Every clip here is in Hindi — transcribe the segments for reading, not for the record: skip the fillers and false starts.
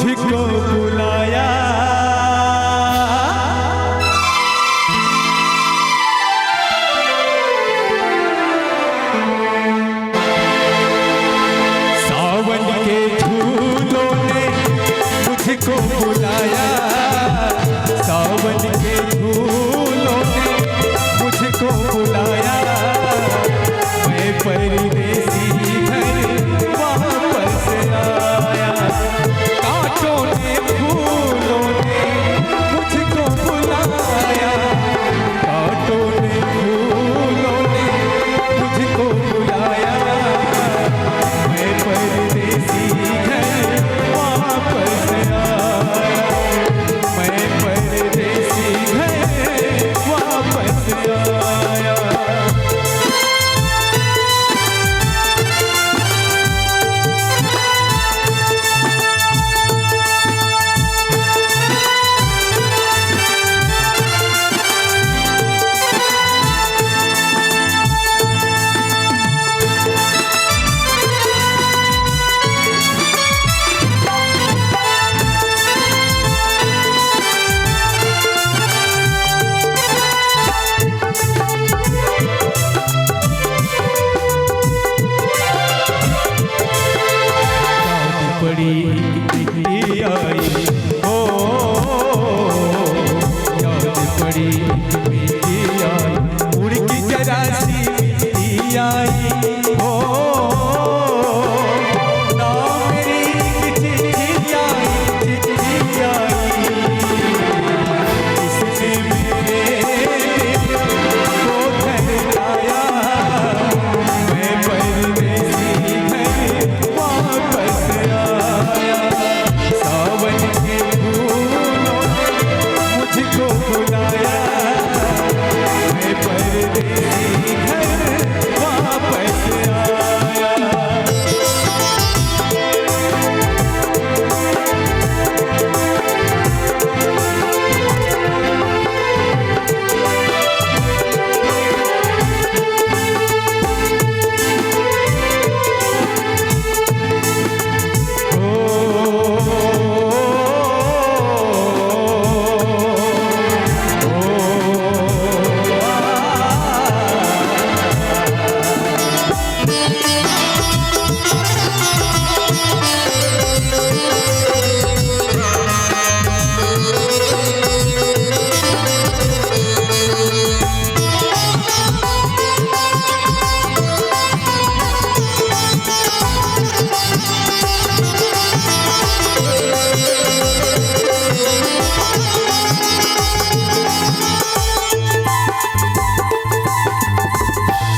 मुझको बुलाया। सावन के फूलों ने मुझको बुलाया, सावन के फूलों ने मुझको बुलाया। मैं परदेसी घर वापस आया। कांटों ने फूलों ने मुझको बुलाया, कांटों ने फूलों ने मुझको बुलाया। मैं परदेसी घर वापस आया, मैं परदेसी घर वापस आया। बड़ी आई हो, याद पड़ी मीठी आई, उड़ की जरा सी आई हो। ना मेरी चिट्ठी आई, चिट्ठी आई, इसने मेरे को ठहराया। मैं परदेसी घर वापस आया। सावन के फूलों ने मुझको बुलाया, मैं परदेसी घर वापस आया।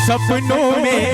सपनों में